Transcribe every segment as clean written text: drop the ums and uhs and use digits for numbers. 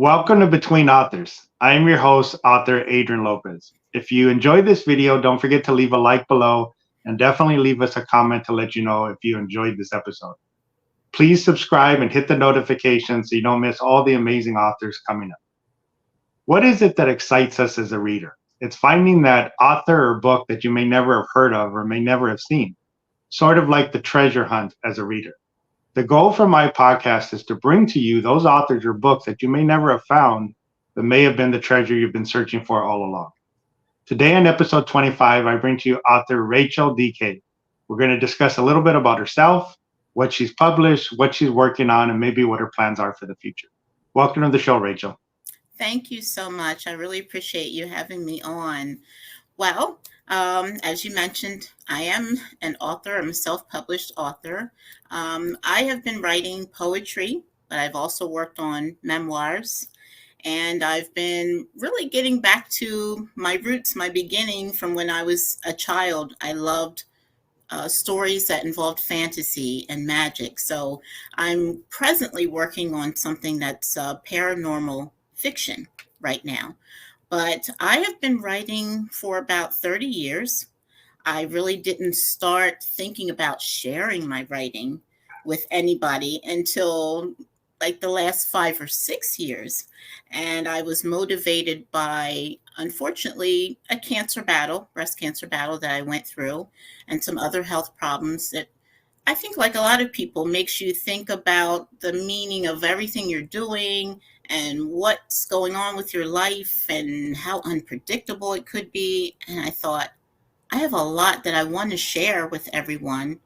Welcome to Between Authors. I am your host, author Adrian Lopez. If you enjoyed this video, don't forget to leave a like below and definitely leave us a comment to let you know if you enjoyed this episode. Please subscribe and hit the notification so you don't miss all the amazing authors coming up. What is it that excites us as a reader? It's finding that author or book that you may never have heard of or may never have seen, sort of like the treasure hunt as a reader. The goal for my podcast is to bring to you those authors or books that you may never have found that may have been the treasure you've been searching for all along. Today on episode 25, I bring to you author Rachael DK. We're going to discuss a little bit about herself, what she's published, what she's working on, and maybe what her plans are for the future. Welcome to the show, Rachael. Thank you so much. I really appreciate you having me on. Well, as you mentioned, I am an author. I'm a self-published author. I have been writing poetry, but I've also worked on memoirs. And I've been really getting back to my roots, my beginning from when I was a child. I loved stories that involved fantasy and magic. So I'm presently working on something that's paranormal fiction right now. But I have been writing for about 30 years. I really didn't start thinking about sharing my writing with anybody until like the last 5 or 6 years. And I was motivated by, unfortunately, a breast cancer battle that I went through, and some other health problems that I think, like a lot of people, makes you think about the meaning of everything you're doing and what's going on with your life and how unpredictable it could be. And I thought, I have a lot that I want to share with everyone.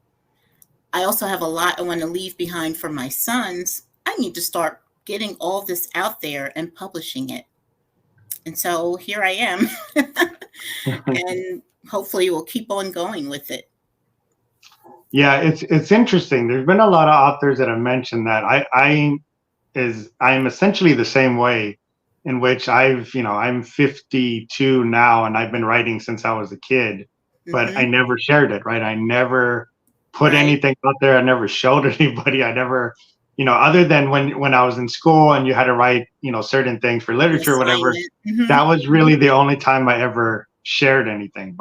I also have a lot I want to leave behind for my sons. I need to start getting all this out there and publishing it. And so here I am. And hopefully we'll keep on going with it. Yeah, it's interesting. There's been a lot of authors that have mentioned that. I'm essentially the same way, in which I'm 52 now and I've been writing since I was a kid, but I never shared it, right? I never put anything out there. I never showed anybody. I never, other than when I was in school and you had to write, certain things for literature or whatever, that was really the only time I ever shared anything.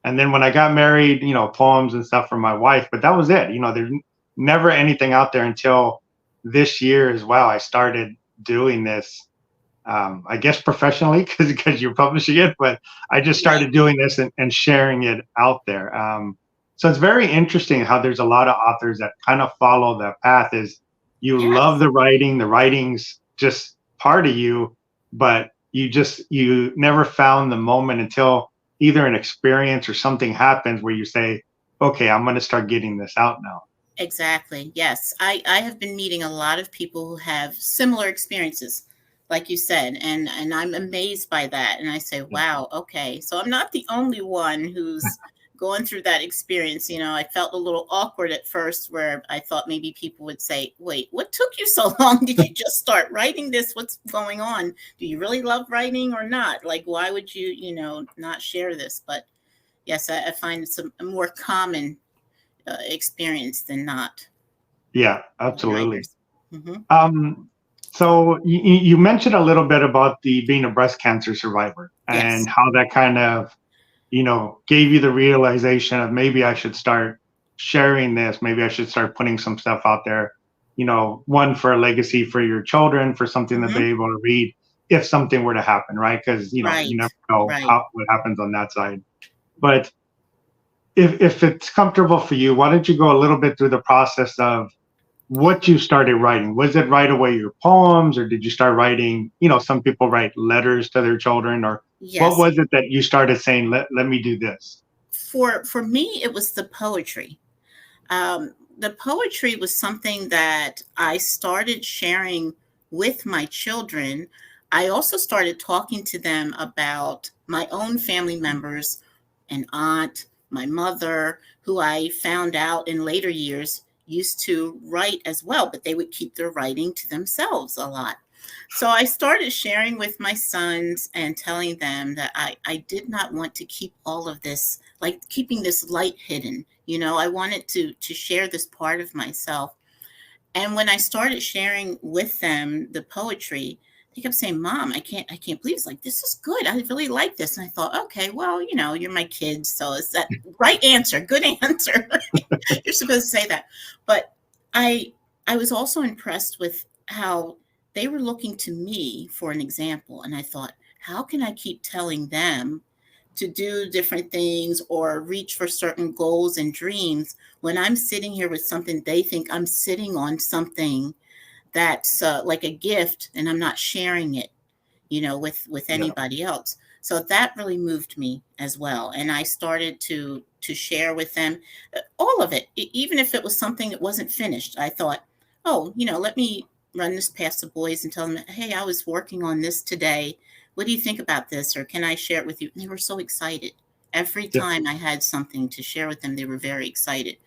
And then when I got married, poems and stuff from my wife, but that was it. There's never anything out there until this year as well. I started doing this, I guess professionally because you're publishing it, but I just started doing this and sharing it out there. So it's very interesting how there's a lot of authors that kind of follow that path. Is you love the writing's just part of you, but you never found the moment until either an experience or something happens where you say, okay, I'm going to start getting this out now. Exactly. Yes. I have been meeting a lot of people who have similar experiences, like you said, and I'm amazed by that. And I say, wow, okay. So I'm not the only one who's going through that experience. I felt a little awkward at first, where I thought maybe people would say, wait, what took you so long? Did you just start writing this? What's going on? Do you really love writing or not? Like, why would you, not share this? But yes, I find it's a more common experience than not. Yeah, absolutely. So you mentioned a little bit about being a breast cancer survivor and how that kind of, gave you the realization of maybe I should start sharing this. Maybe I should start putting some stuff out there, one for a legacy for your children, for something that they're able to read if something were to happen, right? Because, you never know what happens on that side. But if it's comfortable for you, why don't you go a little bit through the process of what you started writing? Was it right away your poems, or did you start writing, some people write letters to their children, or what was it that you started saying, let me do this? For me, it was the poetry. The poetry was something that I started sharing with my children. I also started talking to them about my own family members, an aunt, my mother, who I found out in later years used to write as well, but they would keep their writing to themselves a lot. So I started sharing with my sons and telling them that I did not want to keep all of this, like keeping this light hidden. I wanted to share this part of myself. And when I started sharing with them the poetry, They kept saying, "Mom, I can't believe it's like, this is good. I really like this." And I thought, okay, well, you're my kids. So it's that right answer. Good answer. You're supposed to say that. But I, I was also impressed with how they were looking to me for an example. And I thought, how can I keep telling them to do different things or reach for certain goals and dreams when I'm sitting here with something they think I'm sitting on something that's like a gift, and I'm not sharing it, with Yeah. anybody else. So that really moved me as well, and I started to share with them all of it, even if it was something that wasn't finished. I thought, oh, let me run this past the boys and tell them, hey, I was working on this today. What do you think about this? Or can I share it with you? And they were so excited. Every Yeah. time I had something to share with them, they were very excited.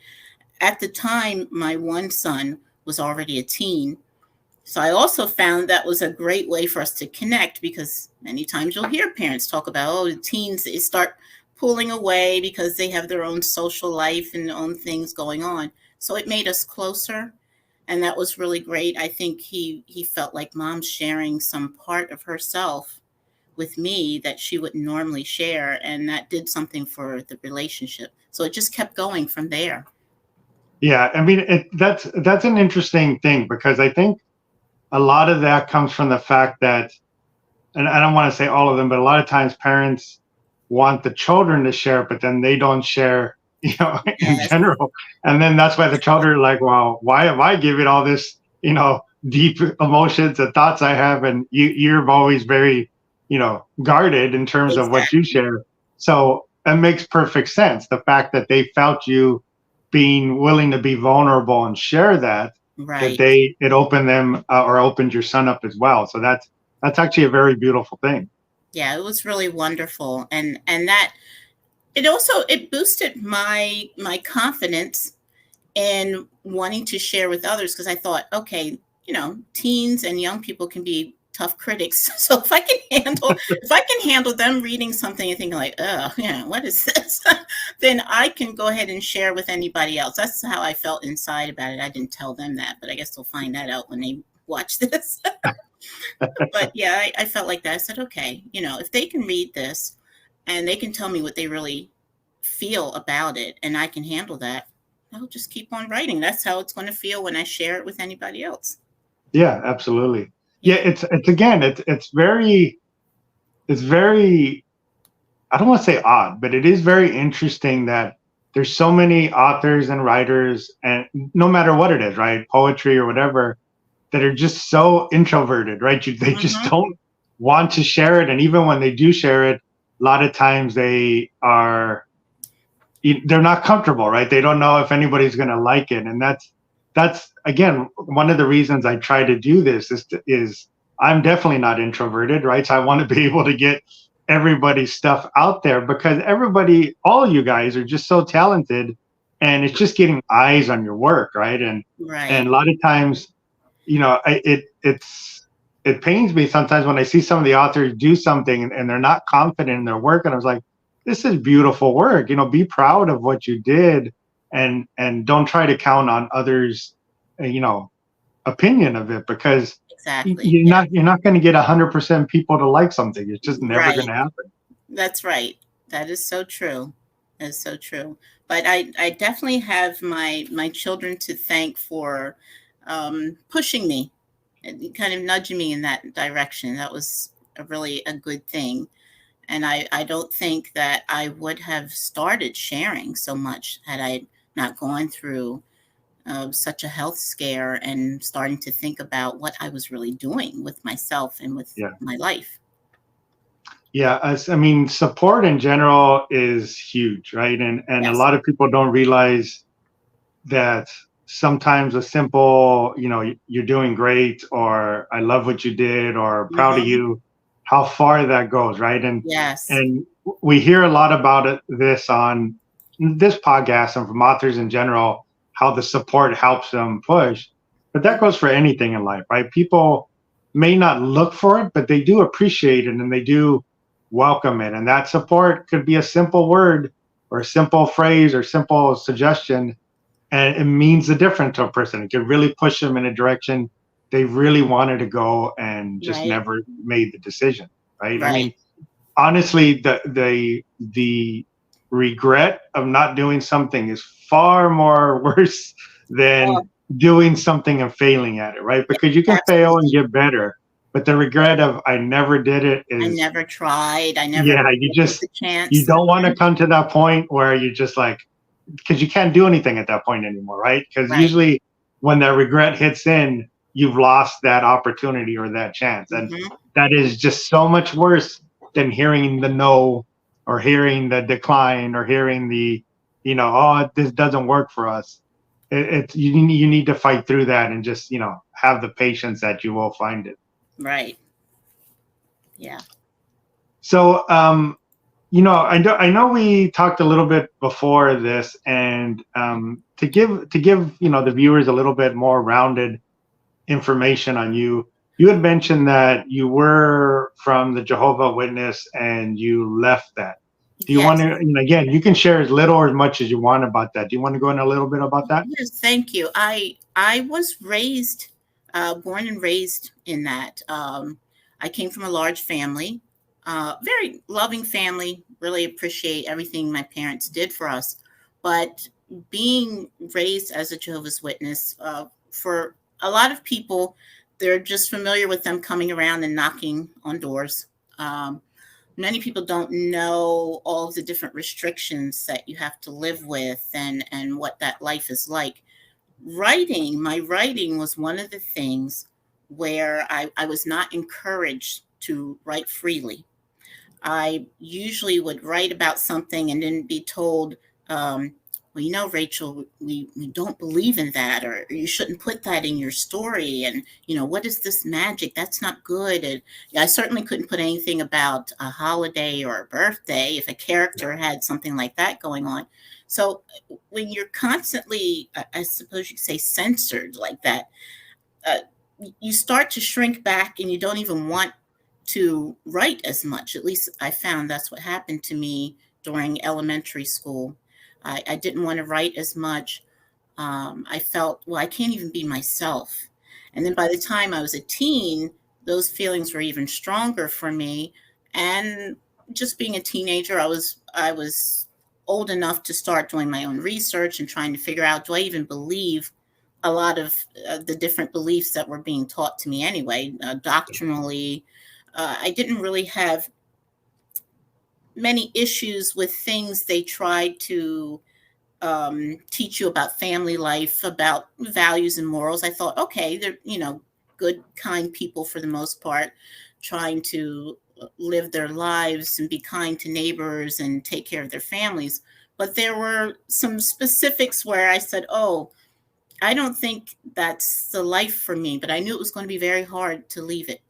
At the time, my one son was already a teen. So I also found that was a great way for us to connect, because many times you'll hear parents talk about, oh, the teens, they start pulling away because they have their own social life and their own things going on. So it made us closer. And that was really great. I think he felt like Mom's sharing some part of herself with me that she wouldn't normally share. And that did something for the relationship. So it just kept going from there. Yeah, I mean, that's an interesting thing, because I think a lot of that comes from the fact that, and I don't want to say all of them, but a lot of times parents want the children to share, but then they don't share, in Yes. general. And then that's why the children are like, well, why am I giving all this, deep emotions and thoughts I have? And you're always very, guarded in terms of what you Exactly. share. So it makes perfect sense. The fact that they felt you being willing to be vulnerable and share that, Right. it opened them, or opened your son up as well. So that's actually a very beautiful thing. Yeah, it was really wonderful. And that it boosted my confidence in wanting to share with others, because I thought, okay, teens and young people can be tough critics. So if I can handle them reading something and thinking like, oh, yeah, what is this? Then I can go ahead and share with anybody else. That's how I felt inside about it. I didn't tell them that, but I guess they'll find that out when they watch this. But yeah, I felt like that. I said, okay, if they can read this and they can tell me what they really feel about it, and I can handle that, I'll just keep on writing. That's how it's going to feel when I share it with anybody else. Yeah, absolutely. Yeah, Yeah. it's again, it's very, I don't want to say odd, but it is very interesting that there's so many authors and writers, and no matter what it is, right, poetry or whatever, that are just so introverted, right? They just Hmm. don't want to share it, and even when they do share it, a lot of times they're not comfortable, right? They don't know if anybody's going to like it, and that's again one of the reasons I try to do this is I'm definitely not introverted, right? So I want to be able to get everybody's stuff out there, because all you guys are just so talented, and it's just getting eyes on your work, right? And Right. a lot of times, it pains me sometimes when I see some of the authors do something, and they're not confident in their work, and I was like, this is beautiful work. Be proud of what you did, and don't try to count on others, opinion of it, because Exactly. Yeah. you're not going to get 100% people to like something. It's just never going Right. to happen. That's right. That is so true. That is so true. But I definitely have my children to thank for pushing me and kind of nudging me in that direction. That was a good thing. And I don't think that I would have started sharing so much had I not gone through such a health scare and starting to think about what I was really doing with myself and with Yeah. my life. Yeah, I mean, support in general is huge, right? And a Yes. lot of people don't realize that sometimes a simple, you're doing great, or I love what you did, or proud of Hmm. you, how far that goes, right? And Yes. and we hear a lot about this on this podcast, and from authors in general, how the support helps them push. But that goes for anything in life, right? People may not look for it, but they do appreciate it, and they do welcome it. And that support could be a simple word, or a simple phrase, or simple suggestion, and it means the difference to a person. It could really push them in a direction they really wanted to go and just Right. never made the decision, right? I Right. mean, honestly, the regret of not doing something is far more worse than Oh, doing something and failing at it, right? yeah, Because you can fail and absolutely. get better, but the regret of I never did it I is, never tried. I never yeah, took the you chance. don't want to come to that point where you just like, because you can't do anything at that point anymore, right? Because Right. usually when that regret hits in, you've lost that opportunity or that chance. And Hmm. that is just so much worse than hearing the no or hearing the decline or hearing the, oh, this doesn't work for us. It's you need to fight through that and just, have the patience that you will find it. Right. Yeah. So, I know we talked a little bit before this, and to give the viewers a little bit more rounded information on you. You had mentioned that you were from the Jehovah Witness and you left that. Do you want Yes. to, again, you can share as little or as much as you want about that. Do you want to go in a little bit about that? Yes. Thank you. I was raised, born and raised in that. I came from a large family, very loving family. Really appreciate everything my parents did for us. But being raised as a Jehovah's Witness, for a lot of people, they're just familiar with them coming around and knocking on doors. Um, Many people don't know all of the different restrictions that you have to live with, and what that life is like. My writing was one of the things where I was not encouraged to write freely. I usually would write about something and then be told, well, Rachel, we don't believe in that, or you shouldn't put that in your story. And, what is this magic? That's not good. And I certainly couldn't put anything about a holiday or a birthday if a character had something like that going on. So when you're constantly, I suppose you could say, censored like that, uh, you start to shrink back and you don't even want to write as much. At least I found that's what happened to me during elementary school. I didn't want to write as much. I felt, well, I can't even be myself. And then by the time I was a teen, those feelings were even stronger for me. And just being a teenager, I was old enough to start doing my own research and trying to figure out, do I even believe a lot of the different beliefs that were being taught to me anyway, doctrinally. I didn't really have many issues with things they tried to teach you about family life, about values and morals. I thought, okay, they're, good, kind people for the most part, trying to live their lives and be kind to neighbors and take care of their families. But there were some specifics where I said, oh, I don't think that's the life for me, but I knew it was going to be very hard to leave it.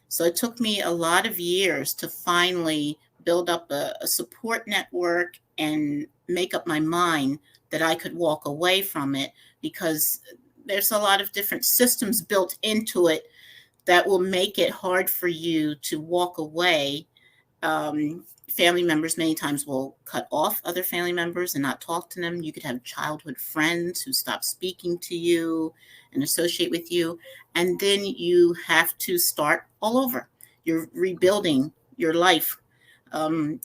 So it took me a lot of years to finally build up a support network and make up my mind that I could walk away from it, because there's a lot of different systems built into it that will make it hard for you to walk away. Family members many times will cut off other family members and not talk to them. You could have childhood friends who stop speaking to you and associate with you. And then you have to start all over. You're rebuilding your life. Um,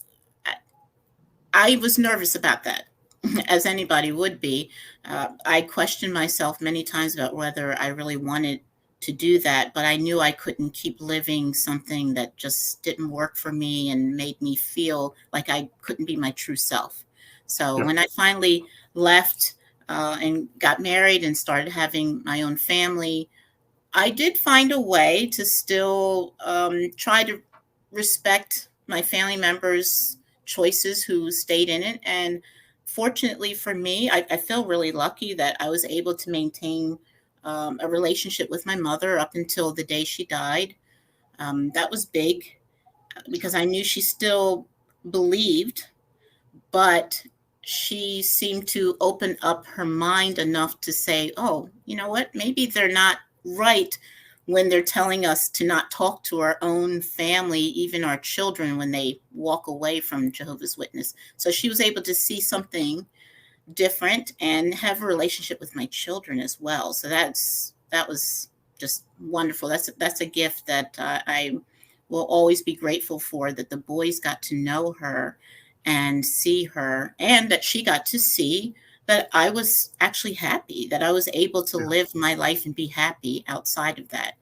I was nervous about that, as anybody would be. I questioned myself many times about whether I really wanted to do that, but I knew I couldn't keep living something that just didn't work for me and made me feel like I couldn't be my true self. So Yeah. when I finally left and got married and started having my own family, I did find a way to still try to respect my family members' choices who stayed in it. And fortunately for me, I feel really lucky that I was able to maintain a relationship with my mother up until the day she died. That was big because I knew she still believed, but she seemed to open up her mind enough to say, oh, you know what? Maybe they're not right when they're telling us to not talk to our own family, even our children, when they walk away from Jehovah's Witness. So she was able to see something different and have a relationship with my children as well. So that was just wonderful. That's a gift that I will always be grateful for, that the boys got to know her and see her, and that she got to see that I was actually happy, that I was able to Yeah. live my life and be happy outside of that.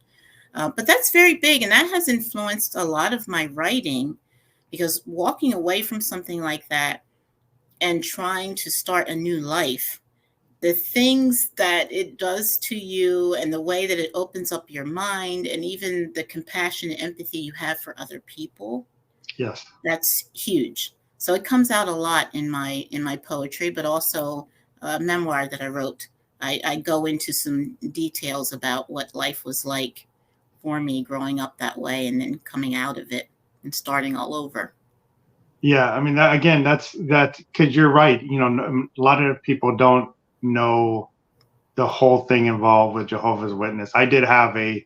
But that's very big, and that has influenced a lot of my writing, because walking away from something like that and trying to start a new life, the things that it does to you and the way that it opens up your mind, and even the compassion and empathy you have for other people, Yes. that's huge. So it comes out a lot in my poetry, but also a memoir that I wrote. I go into some details about what life was like for me growing up that way, and then coming out of it and starting all over. Yeah, I mean, that, again, that's because you're right. A lot of people don't know the whole thing involved with Jehovah's Witness. I did have a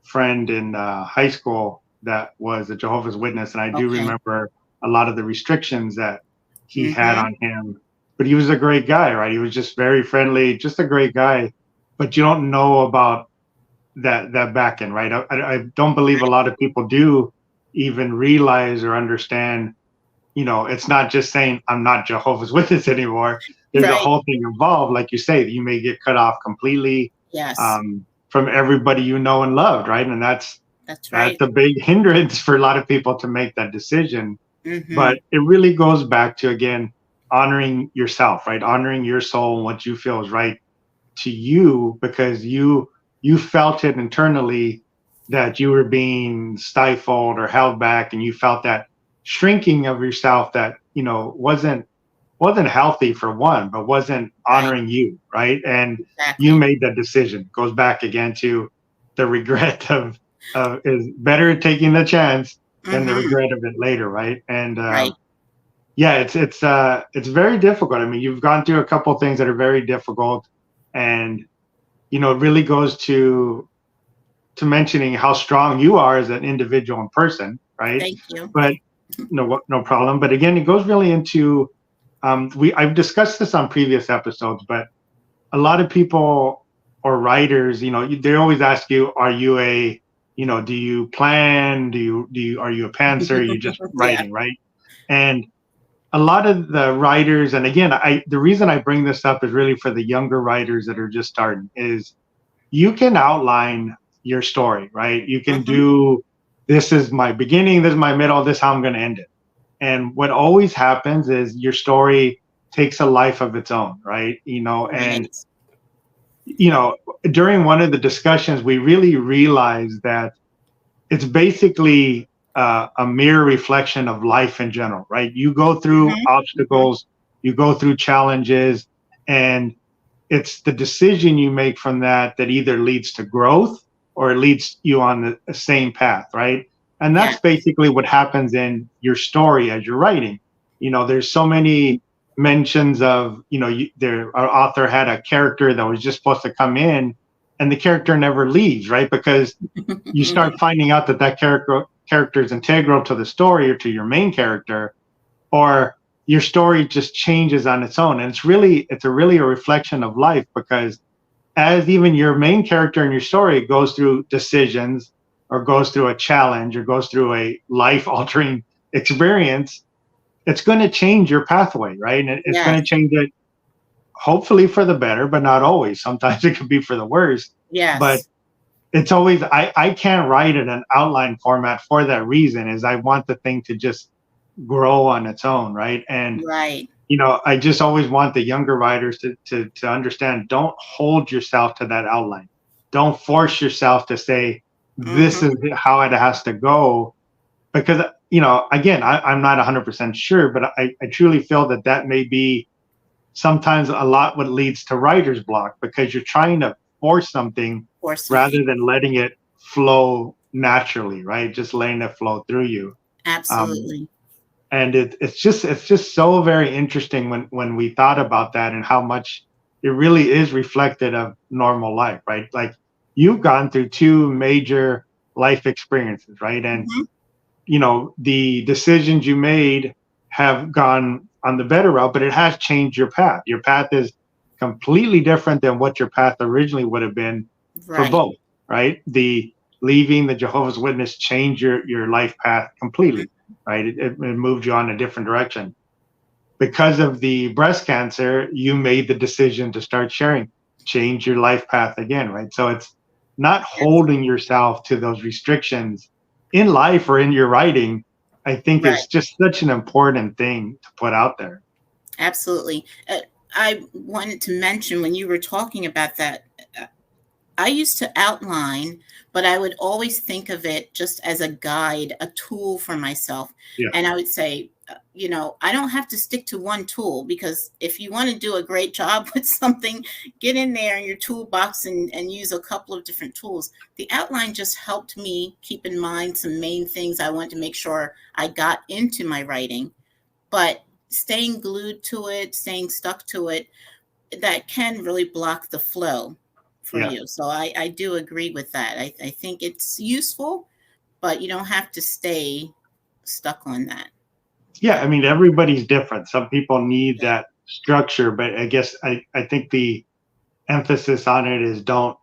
friend in high school that was a Jehovah's Witness, and I do Okay. remember a lot of the restrictions that he had Mm-hmm. on him. But he was a great guy, right? He was just very friendly, just a great guy. But you don't know about that back end, right? I don't believe a lot of people do even realize or understand. It's not just saying I'm not Jehovah's Witness anymore. There's a Right. whole thing involved. Like you say, you may get cut off completely Yes, from everybody you know and loved, right? And that's that's right. a big hindrance for a lot of people to make that decision. Mm-hmm. But it really goes back to, again, honoring yourself, right? Honoring your soul and what you feel is right to you, because you felt it internally that you were being stifled or held back, and you felt that shrinking of yourself that wasn't healthy, for one, but wasn't Right. honoring you, right? And you Exactly. made that decision. Goes back again to the regret of is better taking the chance than the Mm-hmm. regret of it later, right? And Right. yeah, it's very difficult. I mean, you've gone through a couple things that are very difficult, and it really goes to mentioning how strong you are as an individual and person, right? Thank you. But no problem. But again, it goes really into I've discussed this on previous episodes, but a lot of people or writers, they always ask you, are you do you plan? Are you a pantser? Are you just Yeah. writing, right? And a lot of the writers, and again, the reason I bring this up is really for the younger writers that are just starting, is you can outline your story, right? You can Mm-hmm. do, this is my beginning, this is my middle, this is how I'm going to end it. And what always happens is your story takes a life of its own, right? And Right. you know, during one of the discussions, we really realized that it's basically a mirror reflection of life in general, right? You go through Mm-hmm. Mm-hmm. obstacles, you go through challenges, and it's the decision you make from that that either leads to growth or it leads you on the same path, right? And Yeah. that's basically what happens in your story as you're writing. There's so many mentions of, our author had a character that was just supposed to come in, and the character never leaves, right? Because you start finding out that that character is integral to the story or to your main character, or your story just changes on its own. And it's really a reflection of life, because as even your main character in your story goes through decisions or goes through a challenge or goes through a life altering experience, it's going to change your pathway, right? And it's going Yes. to change it, hopefully for the better, but not always. Sometimes it could be for the worst. But Yes. it's always, I can't write in an outline format for that reason, is I want the thing to just grow on its own, right? And Right. I just always want the younger writers to understand, don't hold yourself to that outline. Don't force yourself to say, this is Mm-hmm. how it has to go. Because, again, I'm not 100% sure, but I truly feel that may be sometimes a lot what leads to writer's block, because you're trying to force something Or rather something. than letting it flow naturally, right? Just letting it flow through you. Um, Absolutely. and it's just so very interesting when we thought about that, and how much it really is reflected of normal life, right? Like, you've gone through two major life experiences, right? And Mm-hmm. the decisions you made have gone on the better route, but it has changed your path. Your path is completely different than what your path originally would have been for Right. both, right? The leaving the Jehovah's Witness changed your life path completely, right? It moved you on a different direction. Because of the breast cancer, you made the decision to start sharing, change your life path again, right? So it's not Yes. holding yourself to those restrictions in life or in your writing. I think Right. is just such an important thing to put out there. Absolutely. I wanted to mention when you were talking about that, I used to outline, but I would always think of it just as a guide, a tool for myself. Yeah, And I would say, I don't have to stick to one tool, because if you want to do a great job with something, get in there in your toolbox and use a couple of different tools. The outline just helped me keep in mind some main things I wanted to make sure I got into my writing. But staying glued to it, staying stuck to it, that can really block the flow for yeah. you. So I do agree with that. I think it's useful, but you don't have to stay stuck on that. Yeah, I mean, everybody's different. Some people need Yeah. that structure, but I guess I think the emphasis on it is don't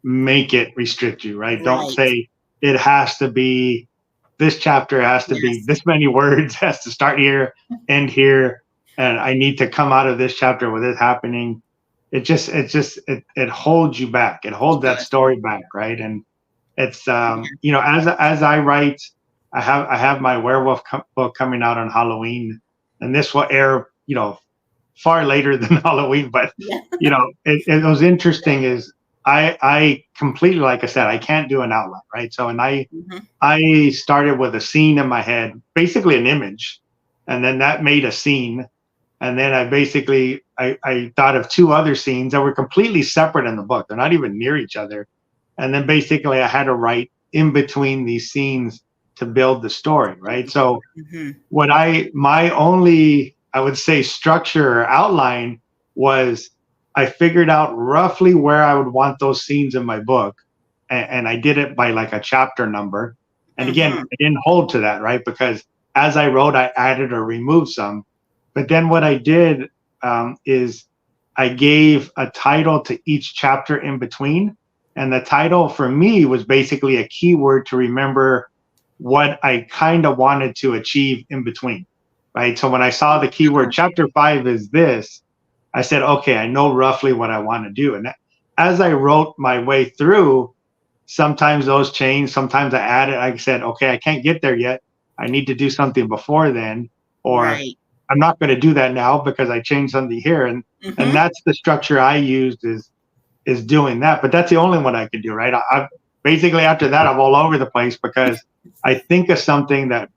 make it restrict you, right? Don't Right. say it has to be this chapter has to be Yes. this many words, has to start here, end here, and I need to come out of this chapter with this happening. It holds you back. It holds It that does. story back, right? And it's Yeah. as I write, I have my werewolf book coming out on Halloween, and this will air far later than Halloween. But Yeah. it was interesting. Is I completely, like I said, I can't do an outline, right? So and Hmm. I started with a scene in my head, basically an image, and then that made a scene, and then I thought of two other scenes that were completely separate in the book. They're not even near each other. And then basically I had to write in between these scenes to build the story, right? So Hmm. my only, I would say, structure or outline was I figured out roughly where I would want those scenes in my book. And I did it by like a chapter number. And again, Hmm. I didn't hold to that, right? Because as I wrote, I added or removed some. But then what I did is I gave a title to each chapter in between. And the title for me was basically a keyword to remember what I kind of wanted to achieve in between, right? So when I saw the keyword chapter 5 is this, I said, okay, I know roughly what I want to do. And as I wrote my way through, sometimes those change, sometimes I added, I said, okay, I can't get there yet. I need to do something before then, or Right. I'm not going to do that now because I changed something here. And Hmm. that's the structure I used is doing that. But that's the only one I could do, right? I basically after that I'm all over the place because I think of something that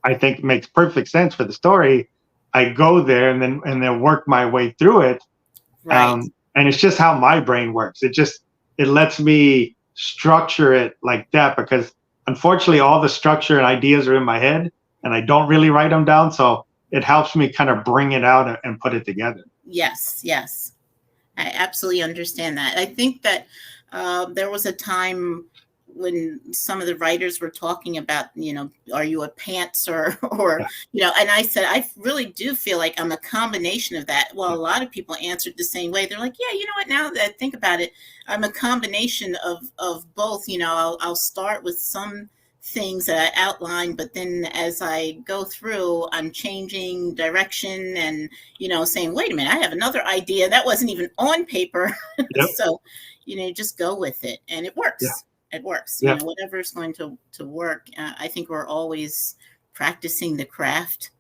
I think makes perfect sense for the story. I go there and then work my way through it. Right. And it's just how my brain works. It lets me structure it like that because unfortunately all the structure and ideas are in my head and I don't really write them down. So it helps me kind of bring it out and put it together. Yes. Yes. I absolutely understand that. I think that there was a time when some of the writers were talking about, are you a pantser or, and I said, I really do feel like I'm a combination of that. Well, a lot of people answered the same way. They're like, yeah, you know what, now that I think about it, I'm a combination of both. I'll start with some things that I outline, but then as I go through, I'm changing direction and saying, wait a minute, I have another idea that wasn't even on paper. Yep. So, just go with it. And it Yeah. works. It works. Yeah. Whatever is going to work. I think we're always practicing the craft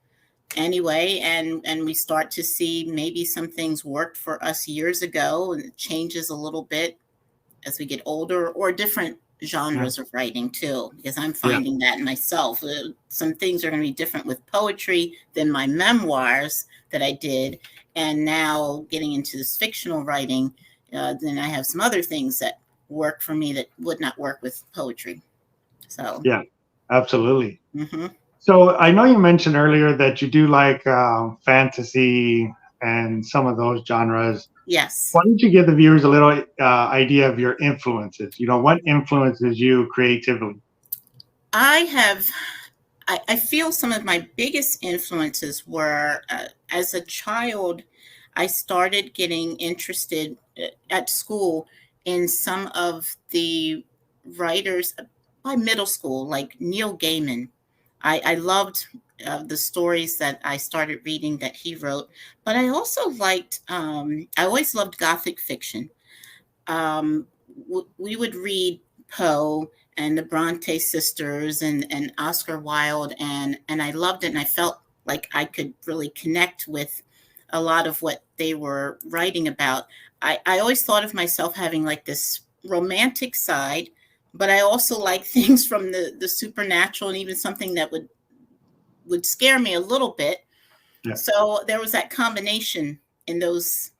anyway. And we start to see maybe some things worked for us years ago and it changes a little bit as we get older, or different Yeah. genres of writing too, because I'm Yeah. finding that myself. Some things are going to be different with poetry than my memoirs that I did. And now getting into this fictional writing, then I have some other things that work for me that would not work with poetry. So, Yeah. Absolutely. mhm. So I know you mentioned earlier that you do like fantasy and some of those genres. Yes. Why don't you give the viewers a little idea of your influences? What influences you creatively? I have I feel some of my biggest influences were as a child. I started getting interested at school in some of the writers by middle school, like Neil Gaiman. I loved the stories that I started reading that he wrote, but I also liked, I always loved Gothic fiction. um, we would read Poe and the Bronte sisters and Oscar Wilde, and I loved it, and I felt like I could really connect with a lot of what they were writing about. I always thought of myself having like this romantic side, but I also like things from the supernatural, and even something that would scare me a little bit. Yeah. So there was that combination in those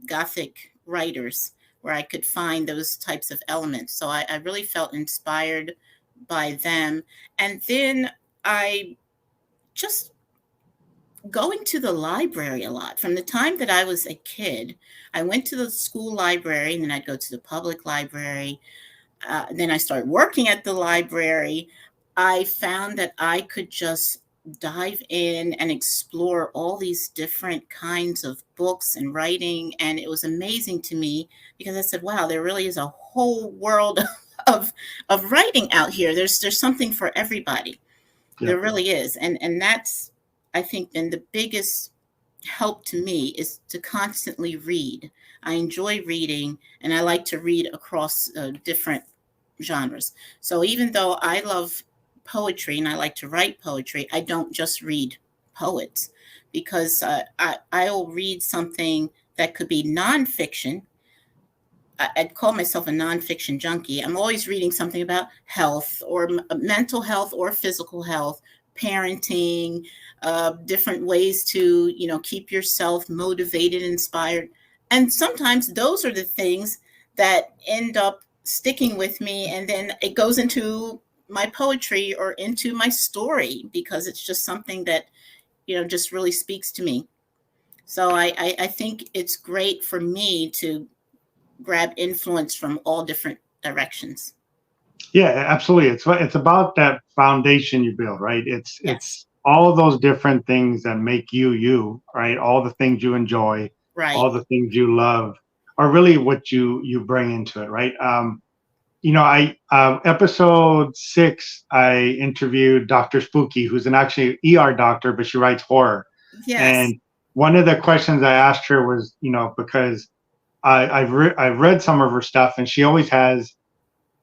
Gothic writers where I could find those types of elements. So I really felt inspired by them. And then I just going to the library a lot. From the time that I was a kid, I went to the school library, and then I'd go to the public library. Then I started working at the library. I found that I could just dive in and explore all these different kinds of books and writing. And it was amazing to me because I said, wow, there really is a whole world of writing out here. There's something for everybody. Yeah. There really is. And that's, I think, been the biggest help to me is to constantly read. I enjoy reading, and I like to read across different genres. So even though I love poetry and I like to write poetry, I don't just read poets, because I'll read something that could be nonfiction. I'd call myself a nonfiction junkie. I'm always reading something about health or mental health or physical health, parenting, different ways to, keep yourself motivated, inspired. And sometimes those are the things that end up sticking with me. And then it goes into my poetry or into my story because it's just something that, just really speaks to me. So I think it's great for me to grab influence from all different directions. Yeah, absolutely. It's about that foundation you build, right? It's all those different things that make you, right? All the things you enjoy, Right. all the things you love are really what you bring into it, right? I episode 6, I interviewed Dr. Spooky, who's an actually ER doctor, but she writes horror. Yes. And one of the questions I asked her was, because I've read some of her stuff, and she always has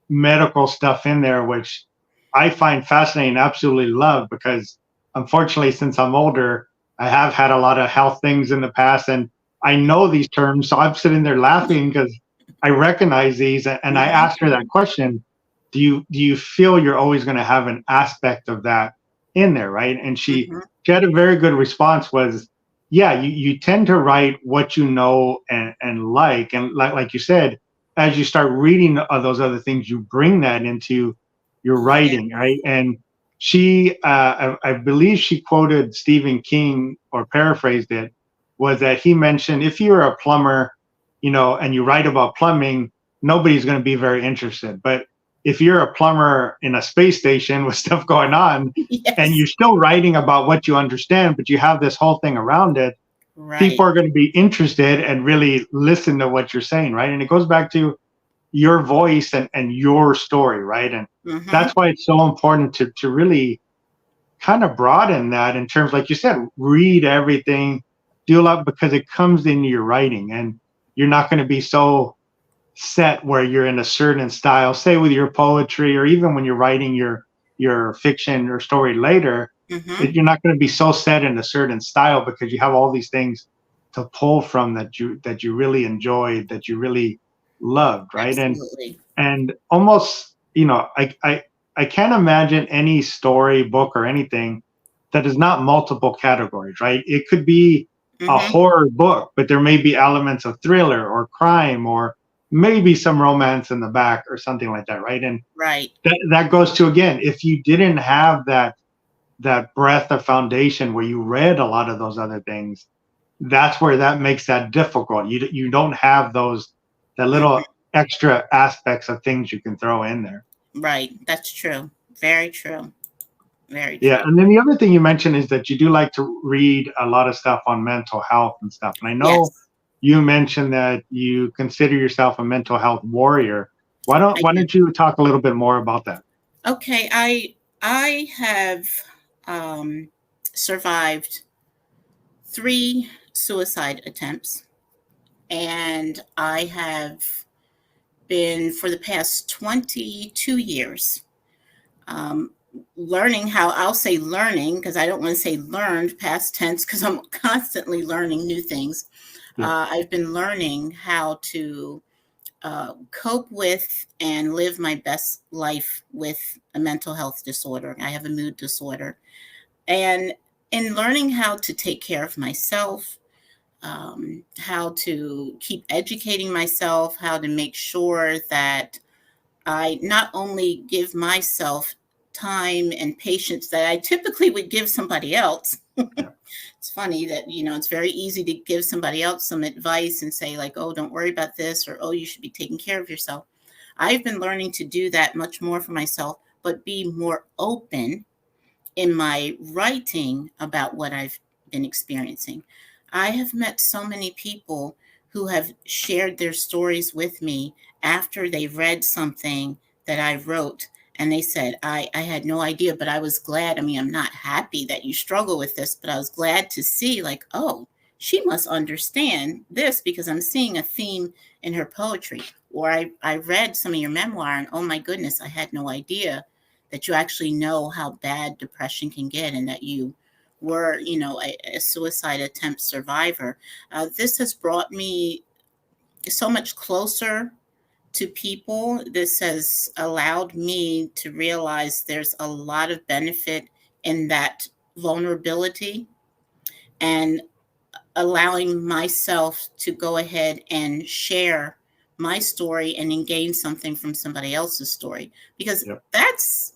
medical stuff in there, which I find fascinating and absolutely love, because unfortunately, since I'm older, I have had a lot of health things in the past, and I know these terms. So I'm sitting there laughing because I recognize these. And I asked her that question: Do you feel you're always going to have an aspect of that in there, right? And she had a very good response. Was, yeah, you tend to write what you know and like, and like you said, as you start reading those other things, you bring that into your writing, right? And she, I believe she quoted Stephen King or paraphrased it, was that he mentioned if you're a plumber, and you write about plumbing, nobody's going to be very interested. But if you're a plumber in a space station with stuff going on, and you're still writing about what you understand, but you have this whole thing around it, people are going to be interested and really listen to what you're saying, right? And it goes back to your voice and your story, right? And that's why it's so important to really kind of broaden that in terms, like you said, read everything, do a lot, because it comes into your writing, and you're not going to be so set where you're in a certain style, say with your poetry, or even when you're writing your fiction or story later, you're not going to be so set in a certain style, because you have all these things to pull from that you really enjoyed, that you really loved, right? Absolutely. And almost, I can't imagine any story, book, or anything that is not multiple categories, right? It could be a horror book, but there may be elements of thriller or crime, or maybe some romance in the back or something like that, right? And that goes to, again, if you didn't have that breadth of foundation where you read a lot of those other things, that's where that makes that difficult. You don't have that little extra aspects of things you can throw in there. Right. That's true. Very true. Very Yeah. true. And then the other thing you mentioned is that you do like to read a lot of stuff on mental health and stuff. And I know you mentioned that you consider yourself a mental health warrior. I Why do. don't you talk a little bit more about that? Okay, I have survived 3 suicide attempts, and I have been for the past 22 years um, learning how I'll say learning because I don't want to say learned past tense because I'm constantly learning new things. Yeah. I've been learning how to cope with and live my best life with a mental health disorder. I have a mood disorder. And in learning how to take care of myself, how to keep educating myself, how to make sure that I not only give myself time and patience that I typically would give somebody else. Yeah. It's funny that, it's very easy to give somebody else some advice and say, like, oh, don't worry about this, or oh, you should be taking care of yourself. I've been learning to do that much more for myself, but be more open in my writing about what I've been experiencing. I have met so many people who have shared their stories with me after they read something that I wrote. And they said, I had no idea, but I was glad. I mean, I'm not happy that you struggle with this, but I was glad to see, like, oh, she must understand this because I'm seeing a theme in her poetry. Or I read some of your memoir, and oh my goodness, I had no idea that you actually know how bad depression can get and that you were, a suicide attempt survivor. This has brought me so much closer to people. This has allowed me to realize there's a lot of benefit in that vulnerability and allowing myself to go ahead and share my story and then gain something from somebody else's story because Yep. that's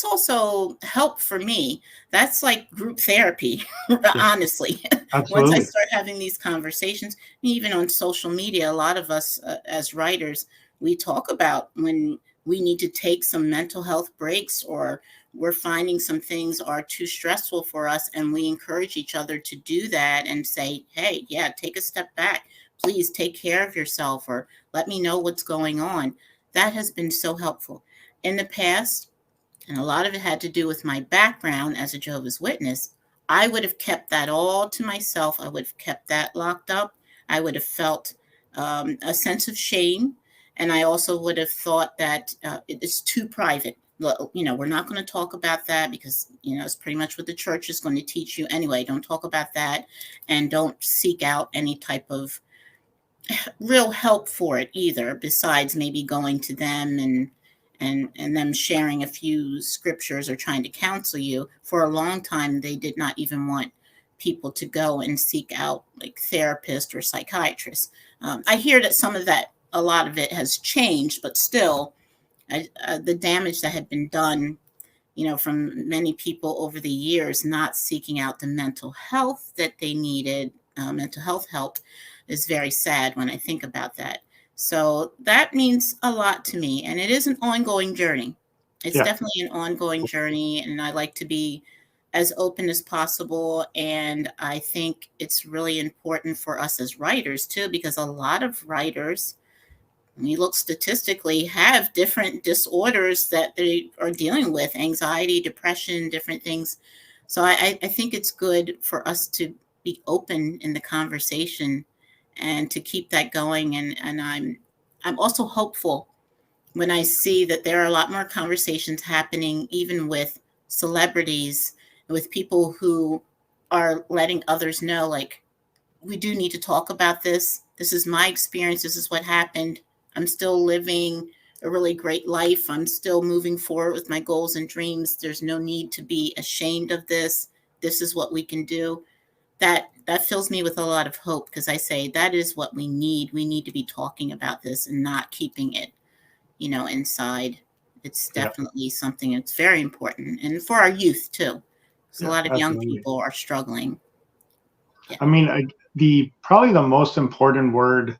also help for me. That's like group therapy, Yeah. honestly. Once I Absolutely. start having these conversations, even on social media, a lot of us as writers, we talk about when we need to take some mental health breaks or we're finding some things are too stressful for us. And we encourage each other to do that and say, hey, yeah, take a step back. Please take care of yourself or let me know what's going on. That has been so helpful. In the past, and a lot of it had to do with my background as a Jehovah's Witness, I would have kept that all to myself. I would have kept that locked up. I would have felt a sense of shame. And I also would have thought that it is too private. We're not going to talk about that because, it's pretty much what the church is going to teach you anyway. Don't talk about that and don't seek out any type of real help for it either, besides maybe going to them and them sharing a few scriptures or trying to counsel you. For a long time, they did not even want people to go and seek out like therapists or psychiatrists. I hear that a lot of it has changed, but still, the damage that had been done, from many people over the years not seeking out the mental health that they needed, mental health help, is very sad when I think about that. So that means a lot to me. And it is an ongoing journey. It's Yeah. definitely an ongoing journey. And I like to be as open as possible. And I think it's really important for us as writers, too, because a lot of writers, when you look statistically, have different disorders that they are dealing with, anxiety, depression, different things. So I think it's good for us to be open in the conversation and to keep that going. And I'm also hopeful when I see that there are a lot more conversations happening, even with celebrities, with people who are letting others know, like, we do need to talk about this. This is my experience. This is what happened. I'm still living a really great life. I'm still moving forward with my goals and dreams. There's no need to be ashamed of this. This is what we can do. That fills me with a lot of hope because I say that is what we need. We need to be talking about this and not keeping it, inside. It's Yeah. definitely something that's very important. And for our youth too. Because a Yeah. lot of young Absolutely. people are struggling. Yeah. I mean, the probably the most important word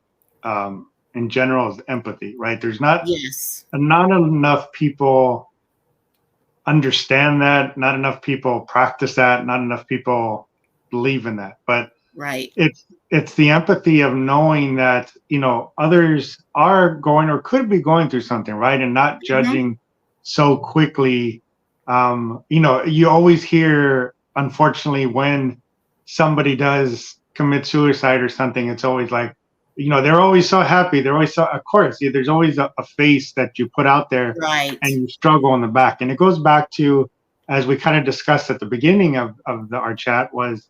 in general is empathy, right? There's Yes. not enough people understand that, not enough people practice that, not enough people believe in that. But Right. It's the empathy of knowing that, others are going or could be going through something, right? And not Hmm. judging so quickly. You always hear, unfortunately, when somebody does commit suicide or something, it's always like, they're always so happy. They're always so, of course, yeah, there's always a face that you put out there Right. and you struggle in the back. And it goes back to, as we kind of discussed at the beginning of our chat, was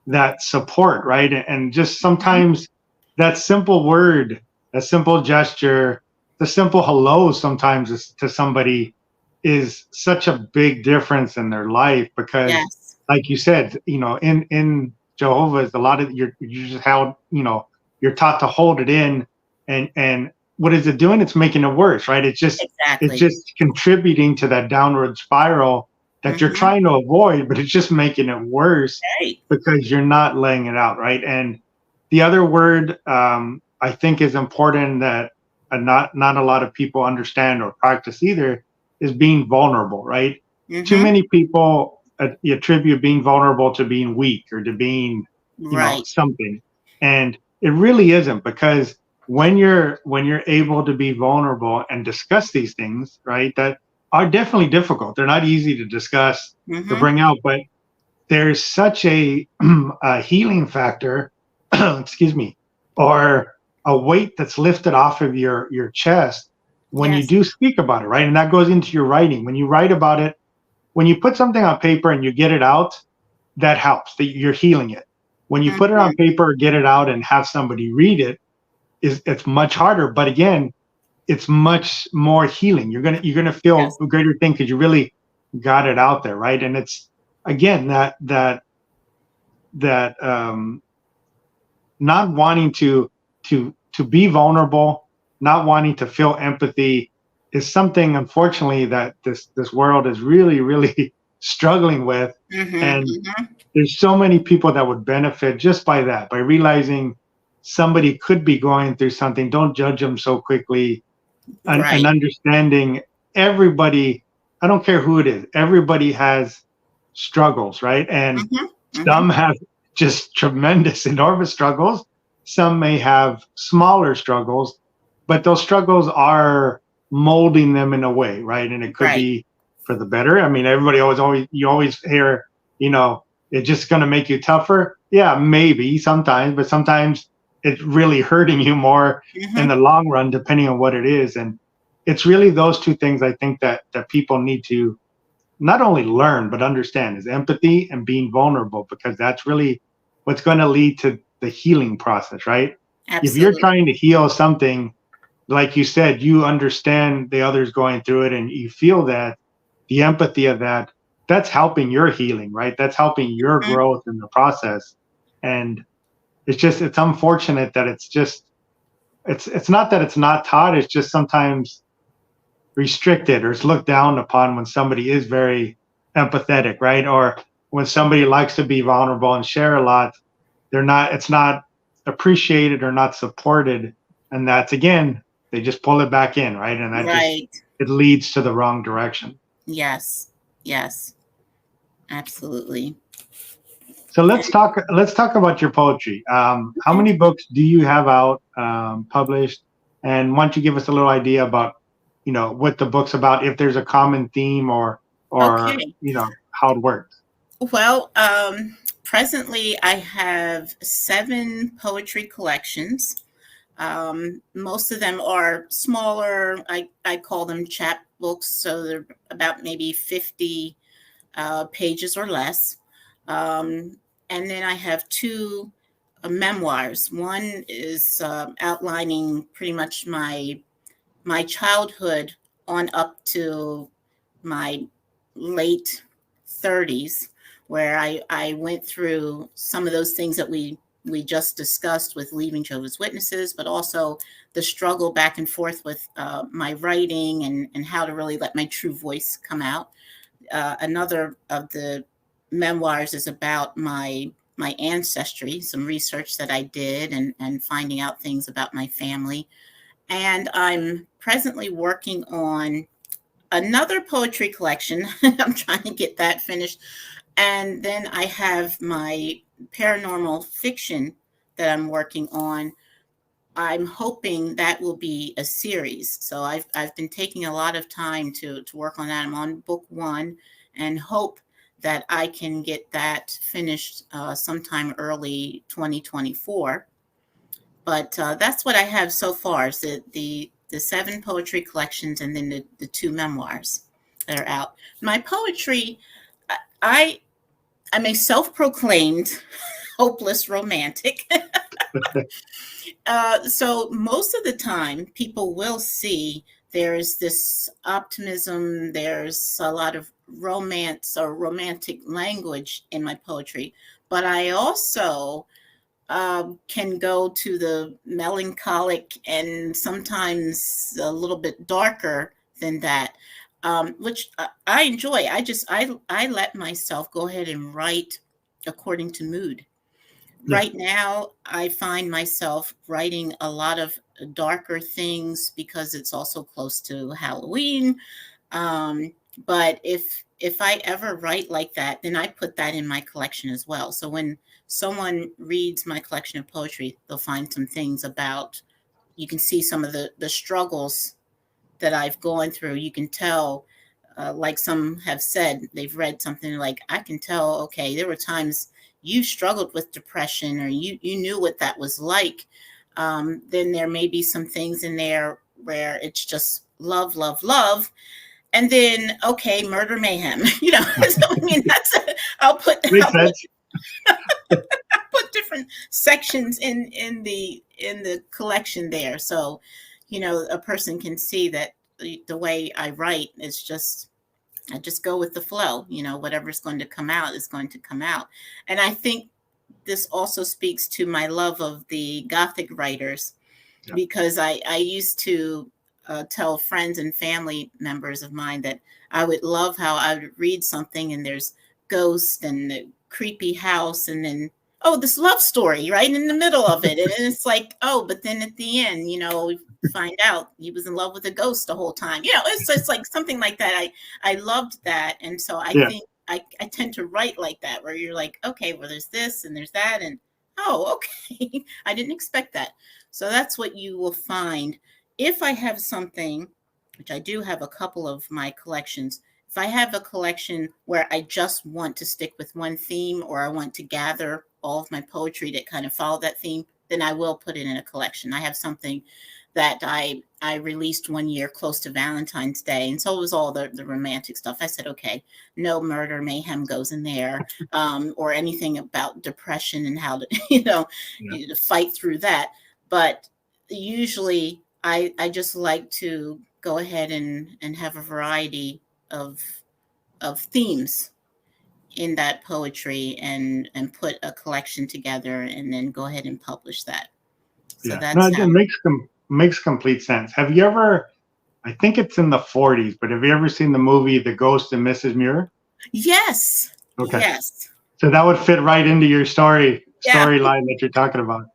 that support, right? And just Hmm. sometimes that simple word, that simple gesture, the simple hello sometimes to somebody is such a big difference in their life because, Yes. like you said, in Jehovah's, a lot of you just held, you're taught to hold it in, and what is it doing? It's making it worse, right? It's Exactly. just contributing to that downward spiral that you're Hmm. trying to avoid, but it's just making it worse Right. because you're not laying it out, right? And the other word I think is important that not a lot of people understand or practice either is being vulnerable, right? Too Hmm. many people attribute being vulnerable to being weak or to being, Right. something, and it really isn't, because when you're able to be vulnerable and discuss these things, right, that are definitely difficult. They're not easy to discuss, to Hmm. bring out, but there's such a healing factor, excuse me, or a weight that's lifted off of your chest when you Yes. do speak about it, right? And that goes into your writing. When you write about it, when you put something on paper and you get it out, that helps. That you're healing it. When you put it on Hmm. paper, get it out, and have somebody read it, it's much harder. But again, it's much more healing. You're gonna feel Yes. a greater thing because you really got it out there, right? And it's again that not wanting to be vulnerable, not wanting to feel empathy is something, unfortunately, that this world is really struggling with. Hmm. And Hmm. there's so many people that would benefit just by that, by realizing somebody could be going through something. Don't judge them so quickly, and Right. understanding everybody, I don't care who it is, everybody has struggles, right? And Hmm. Hmm. some have just tremendous, enormous struggles. Some may have smaller struggles, but those struggles are molding them in a way, right? And it could Right. be for the better. I mean, everybody always you always hear, it's just going to make you tougher. Yeah, maybe sometimes, but sometimes it's really hurting you more in Hmm. the long run, depending on what it is. And it's really those two things I think that people need to not only learn but understand, is empathy and being vulnerable, because that's really what's going to lead to the healing process, right? If you're Absolutely. trying to heal something, like you said, you understand the others going through it and you feel that, the empathy of that, that's helping your healing, right? That's helping your Hmm. growth in the process. And it's unfortunate that it's not that it's not taught, it's just sometimes restricted or it's looked down upon when somebody is very empathetic, right? Or when somebody likes to be vulnerable and share a lot, it's not appreciated or not supported. And that's, again, they just pull it back in, right? And that just, Right. it leads to the wrong direction. Yes. Yes. Absolutely. So let's talk about your poetry. How Okay. many books do you have out, published? And why don't you give us a little idea about, what the book's about, if there's a common theme, or Okay. how it works. Well, presently I have 7 poetry collections. Most of them are smaller. I call them chapbooks, so they're about maybe 50 pages or less. And then I have 2 memoirs. One is outlining pretty much my childhood on up to my late 30s, where I went through some of those things that we just discussed with leaving Jehovah's Witnesses, but also the struggle back and forth with my writing and how to really let my true voice come out. Another of the memoirs is about my ancestry, some research that I did, and finding out things about my family. And I'm presently working on another poetry collection. I'm trying to get that finished. And then I have my paranormal fiction that I'm working on, I'm hoping that will be a series. So I've been taking a lot of time to work on that. I'm on book 1 and hope that I can get that finished sometime early 2024. But that's what I have so far. Is the 7 poetry collections and then the 2 memoirs that are out. My poetry, I I'm a self-proclaimed hopeless romantic. So most of the time, people will see there's this optimism, there's a lot of romance or romantic language in my poetry, but I also can go to the melancholic and sometimes a little bit darker than that, which I enjoy. I let myself go ahead and write according to mood. Yeah. Right now, I find myself writing a lot of darker things because it's also close to Halloween. But if I ever write like that, then I put that in my collection as well. So when someone reads my collection of poetry, they'll find some things about, you can see some of the struggles that I've gone through. You can tell, like some have said, they've read something like, I can tell, okay, there were times you struggled with depression or you knew what that was like. Then there may be some things in there where it's just love, love, love. And then, okay, murder, mayhem, so, I mean, I'll put, Makes sense. put different sections in the collection there. So, a person can see that the way I write is just, I just go with the flow. Whatever's going to come out is going to come out. And I think this also speaks to my love of the Gothic writers, because I used to tell friends and family members of mine that I would love how I would read something and there's ghosts and the creepy house and then, oh, this love story right in the middle of it. And it's like, oh, but then at the end, we find out he was in love with a ghost the whole time. It's like something like that. I loved that. And so I think I tend to write like that, where you're like, okay, well, there's this and there's that. And, oh, okay, I didn't expect that. So that's what you will find. If I have something, which I do have a couple of my collections, if I have a collection where I just want to stick with one theme, or I want to gather all of my poetry that kind of follow that theme, then I will put it in a collection. I have something that I released one year close to Valentine's Day, and so it was all the romantic stuff. I said, okay, no murder, mayhem goes in there, or anything about depression and how to, to fight through that. But usually I just like to go ahead and have a variety of themes in that poetry and put a collection together and then go ahead and publish that. So that's how it makes complete sense. Have you ever, I think it's in the 40s, but have you ever seen the movie The Ghost and Mrs. Muir? Yes. Okay. Yes. So that would fit right into your storyline that you're talking about.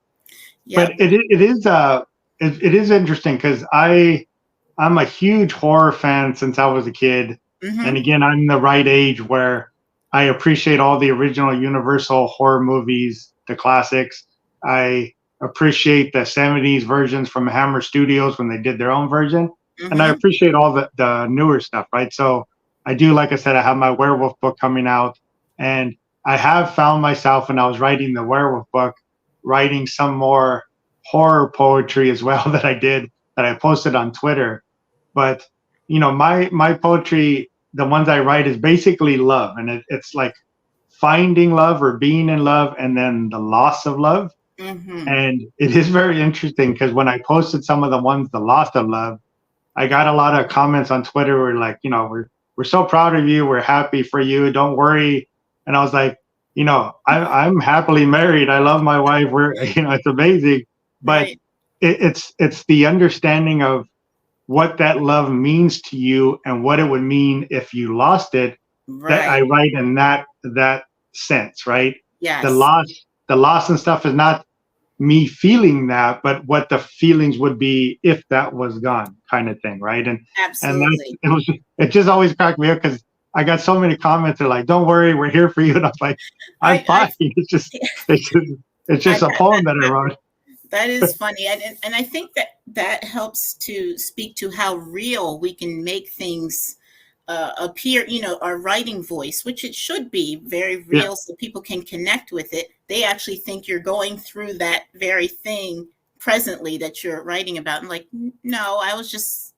Yep. But it is interesting because I'm a huge horror fan since I was a kid. Mm-hmm. And again, I'm the right age where I appreciate all the original Universal horror movies, the classics. I appreciate the 70s versions from Hammer Studios when they did their own version. Mm-hmm. And I appreciate all the newer stuff, right? So I do, like I said, I have my werewolf book coming out. And I have found myself, when I was writing the werewolf book, writing some more horror poetry as well that I posted on Twitter. But, my poetry, the ones I write, is basically love. And it's like finding love or being in love and then the loss of love. Mm-hmm. And it is very interesting because when I posted some of the ones, the loss of love, I got a lot of comments on Twitter where like, we're so proud of you. We're happy for you. Don't worry. And I was like, I'm happily married. I love my wife. It's amazing. But Right. it's the understanding of what that love means to you and what it would mean if you lost it, that I write in that sense, right? Yes. The loss and stuff is not me feeling that, but what the feelings would be if that was gone, kind of thing, right? And Absolutely. it just always cracked me up because I got so many comments. They're like, "Don't worry, we're here for you." And I'm like, "I'm I fine." It's just, it's I just a poem that I wrote. that is funny, and I think that that helps to speak to how real we can make things appear. You know, our writing voice, which it should be very Yeah, real, so people can connect with it. They actually think you're going through that very thing presently that you're writing about. And like, no, I was just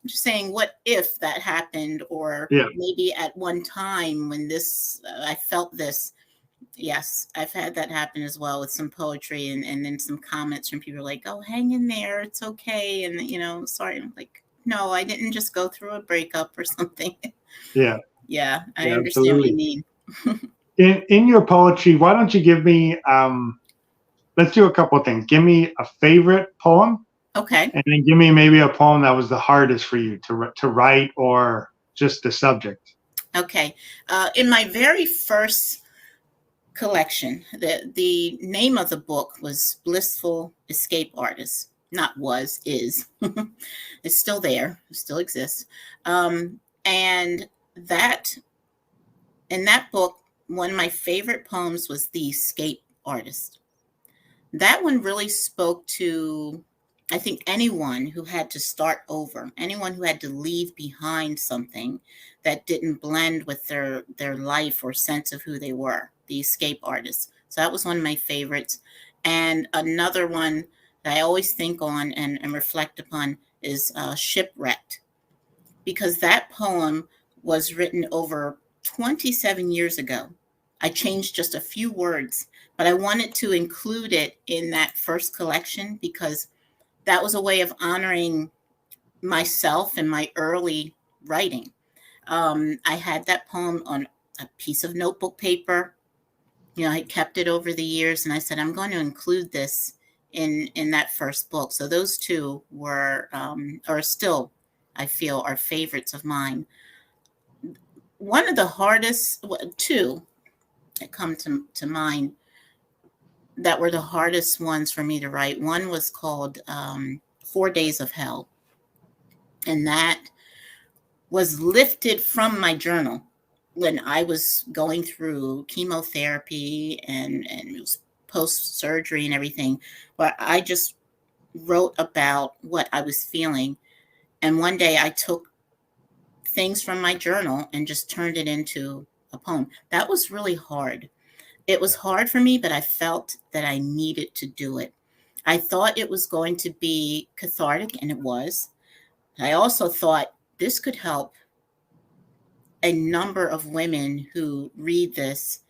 just saying, what if that happened, or yeah, maybe at one time when this I felt this. Yes, I've had that happen as well with some poetry, and then some comments from people like, "Oh, hang in there, it's okay," and sorry. I'm like, no, I didn't just go through a breakup or something. yeah, Yeah, I yeah, understand what you absolutely. mean. In your poetry, why don't you give me let's do a couple of things. Give me a favorite poem, Okay, and then give me maybe a poem that was the hardest for you to write, or just the subject. okay. In my very first collection, the name of the book was Blissful Escape Artist. Not was, is. It's still there. It still exists. And that in that book, one of my favorite poems was The Escape Artist. That one really spoke to, I think, anyone who had to start over, anyone who had to leave behind something that didn't blend with their life or sense of who they were. The Escape Artist. So that was one of my favorites. And another one that I always think on and reflect upon is Shipwrecked, because that poem was written over 27 years ago. I changed just a few words, but I wanted to include it in that first collection because that was a way of honoring myself and my early writing. I had that poem on a piece of notebook paper. I kept it over the years, and I said, I'm going to include this in that first book. So those two were, or still, I feel, are favorites of mine. One of the hardest, two that come to mind that were the hardest ones for me to write. One was called 4 Days of Hell, and that was lifted from my journal when I was going through chemotherapy and it was post surgery and everything. But I just wrote about what I was feeling, and one day I took things from my journal and just turned it into a poem. That was really hard. It was hard for me, but I felt that I needed to do it. I thought it was going to be cathartic, and it was. I also thought this could help a number of women who read this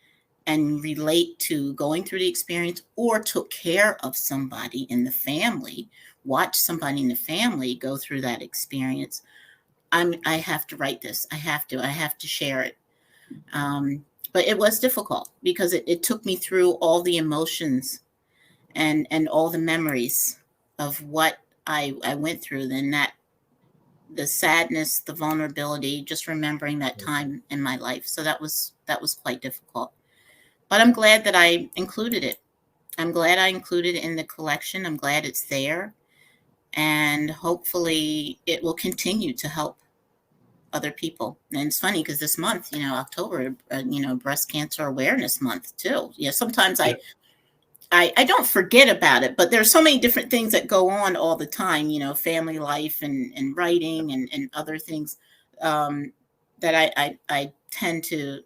and relate to going through the experience or took care of somebody in the family, watch somebody in the family go through that experience. I have to write this. I have to share it. But it was difficult because it took me through all the emotions and all the memories of what I went through. Then that the sadness, the vulnerability, just remembering that time in my life. So that was quite difficult. But I'm glad that I included it. I'm glad I included it in the collection. I'm glad it's there. And hopefully it will continue to help other people. And it's funny because this month, October, breast cancer awareness month too. Sometimes Yeah, I don't forget about it, but there's so many different things that go on all the time, family life and writing and other things, um, that I tend to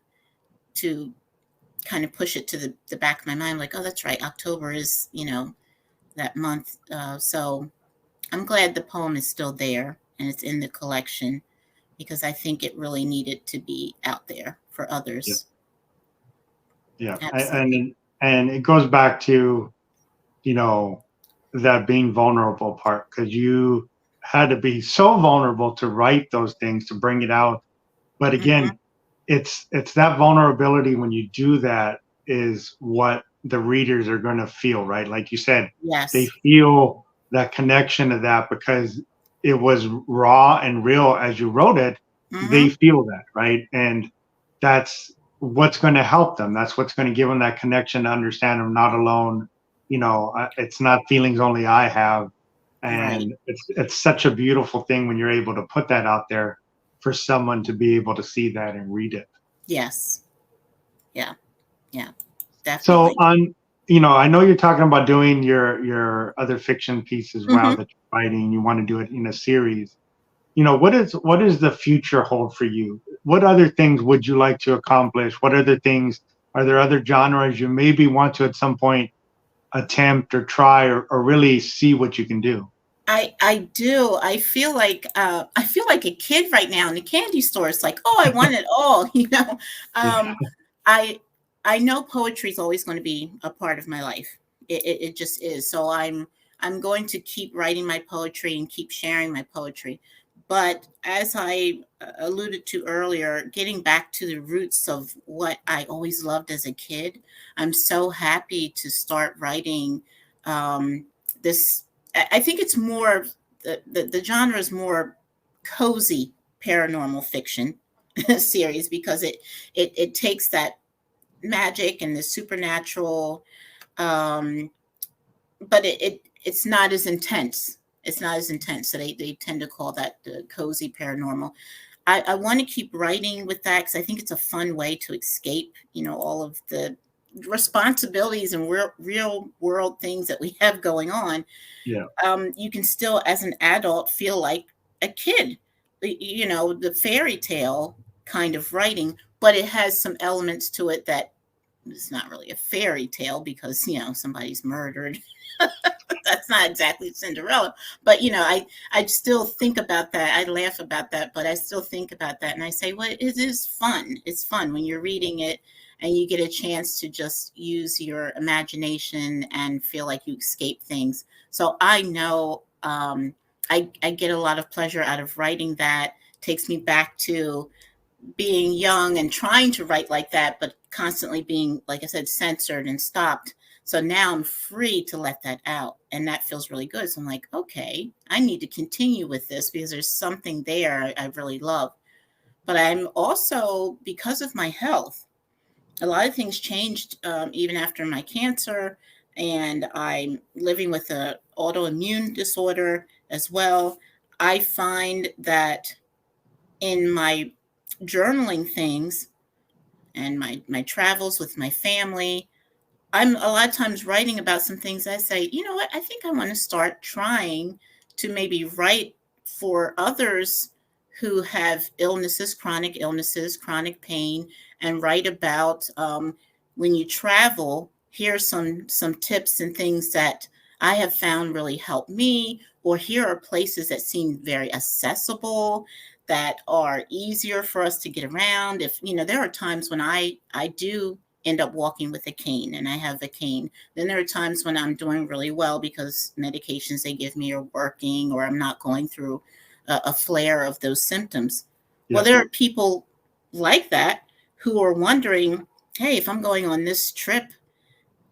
kind of push it to the back of my mind, like, oh, that's right, October is, that month. So I'm glad the poem is still there and it's in the collection because I think it really needed to be out there for yeah, others. yeah. Absolutely. And it goes back to, you know, that being vulnerable part, because you had to be so vulnerable to write those things, to bring it out. But Hmm. again, it's that vulnerability when you do that is what the readers are going to feel, right? Like you said, they Yes. feel that connection to that because it was raw and real as you wrote it. They Hmm. feel that, right? And that's what's going to help them. That's what's going to give them that connection to understand I'm not alone. It's not feelings only I have. Right. And it's such a beautiful thing when you're able to put that out there. for someone to be able to see that and read it. Yes. Yeah. Yeah. So Definitely. I know you're talking about doing your other fiction piece as well Hmm. that you're writing. You want to do it in a series. What is the future hold for you? What other things would you like to accomplish? What other things are there other genres you maybe want to at some point attempt or try or really see what you can do? I do. I feel like a kid right now in the candy store. It's like, oh, I want it all. Yeah. I I know poetry is always going to be a part of my life. It just is. So I'm going to keep writing my poetry and keep sharing my poetry. But as I alluded to earlier, getting back to the roots of what I always loved as a kid, I'm so happy to start writing this. I think it's more the genre is more cozy paranormal fiction series because it takes that magic and the supernatural, um, but it's not as intense. It's not as intense. So they tend to call that the cozy paranormal. I want to keep writing with that because I think it's a fun way to escape, all of the responsibilities and real world things that we have going on. Yeah. You can still, as an adult, feel like a kid, the fairy tale kind of writing, but it has some elements to it that it's not really a fairy tale because, somebody's murdered. That's not exactly Cinderella, but I still think about that. I laugh about that, but I still think about that, and I say, well, it is fun. It's fun when you're reading it and you get a chance to just use your imagination and feel like you escape things. So I know I get a lot of pleasure out of writing that. Takes me back to being young and trying to write like that, but constantly being, like I said, censored and stopped. So now I'm free to let that out. And that feels really good. So I'm like, okay, I need to continue with this because there's something there I really love. But I'm also, because of my health, a lot of things changed even after my cancer. And I'm living with an autoimmune disorder as well. I find that in my journaling things and my travels with my family, I'm a lot of times writing about some things. I say, you know what, I think I want to start trying to maybe write for others who have illnesses, chronic pain, and write about when you travel. Here's some tips and things that I have found really help me, or here are places that seem very accessible, that are easier for us to get around. If there are times when I do end up walking with a cane and I have a cane. Then there are times when I'm doing really well because medications they give me are working, or I'm not going through a flare of those symptoms. Well, Yeah. there are people like that who are wondering, hey, if I'm going on this trip,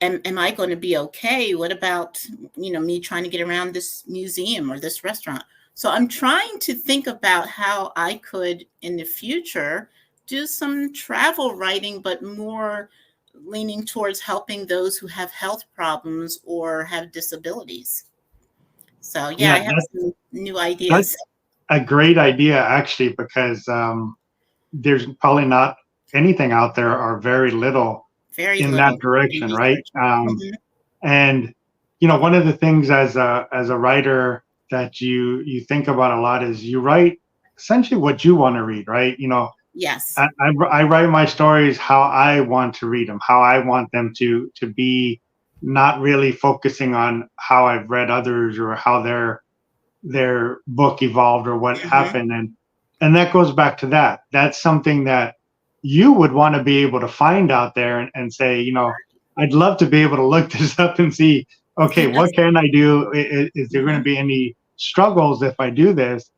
am I going to be okay? What about, me trying to get around this museum or this restaurant? So I'm trying to think about how I could in the future do some travel writing, but more leaning towards helping those who have health problems or have disabilities. So yeah, Yeah, I have some new that's ideas. a great idea actually, because there's probably not anything out there or very little Very in that little direction, right? research. Hmm. And one of the things as a writer that you think about a lot is you write essentially what you want to read, right? Yes. I write my stories how I want to read them, how I want them to be, not really focusing on how I've read others or how their book evolved or what Hmm. happened. And that goes back to that. That's something that you would want to be able to find out there and say, I'd love to be able to look this up and see, okay, what Yes. can I do? Is there going to Hmm. be any struggles if I do this?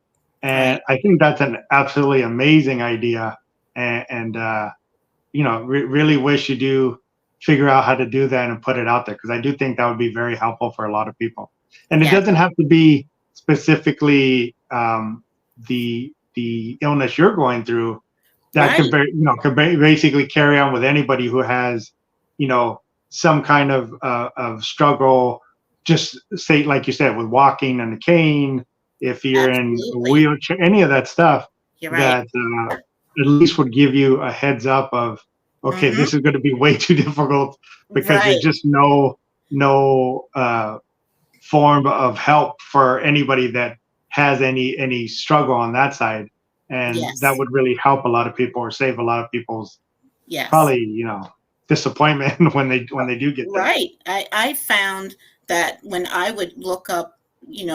And Right. I think that's an absolutely amazing idea. And really wish you do figure out how to do that and put it out there, because I do think that would be very helpful for a lot of people. And it Yes. doesn't have to be specifically the illness you're going through. That could Right. be, basically carry on with anybody who has, you know, some kind of struggle. Just say, like you said, with walking and a cane, if you're in a Absolutely. wheelchair, any of that stuff. You're right. that at least would give you a heads up of, okay, Mm-hmm. this is going to be way too difficult because there's Right. just no form of help for anybody that has any struggle on that side, and that Yes. would really help a lot of people or save a lot of people's Yes. probably disappointment when they do get there. Right. I found that when I would look up,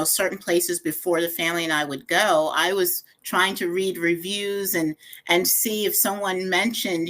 certain places before the family and I would go, I was trying to read reviews and see if someone mentioned,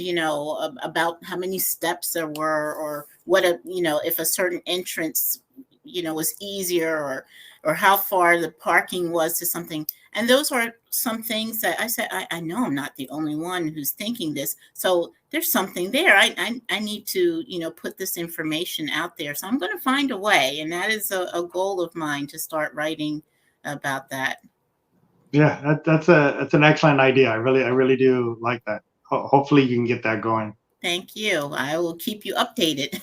about how many steps there were, or what if a certain entrance, was easier, or how far the parking was to something. And those are some things that I said, I know I'm not the only one who's thinking this. So there's something there. I need to, put this information out there. So I'm going to find a way. And that is a goal of mine, to start writing about that. Yeah, that's an excellent idea. I really do like that. Hopefully you can get that going. Thank you. I will keep you updated.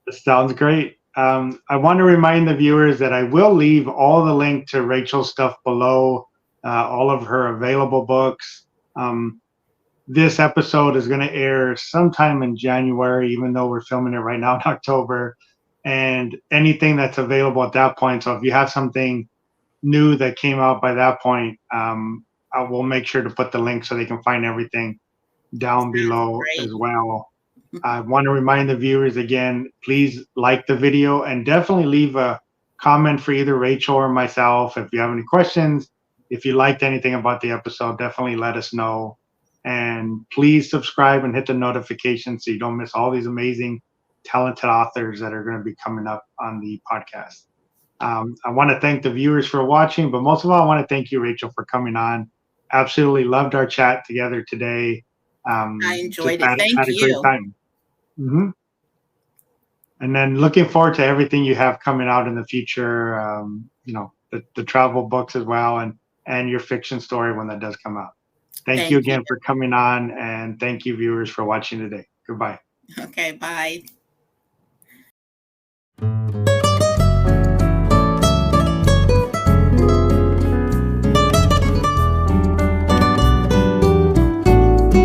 This sounds great. I want to remind the viewers that I will leave all the link to Rachel's stuff below, all of her available books. Um, this episode is going to air sometime in January, even though we're filming it right now in October. And anything that's available at that point. So if you have something new that came out by that point, I will make sure to put the link so they can find everything down Sounds below as great. well. I want to remind the viewers again, please like the video and definitely leave a comment for either Rachel or myself. If you have any questions, if you liked anything about the episode, definitely let us know. And please subscribe and hit the notification so you don't miss all these amazing, talented authors that are going to be coming up on the podcast. I want to thank the viewers for watching, but most of all, I want to thank you, Rachel, for coming on. Absolutely loved our chat together today. I Just enjoyed it. had Thank a great you. time. Hmm. And then looking forward to everything you have coming out in the future. The travel books as well, and your fiction story when that does come out. Thank you Thank you. again for coming on, and thank you viewers for watching today. Goodbye. Okay, bye.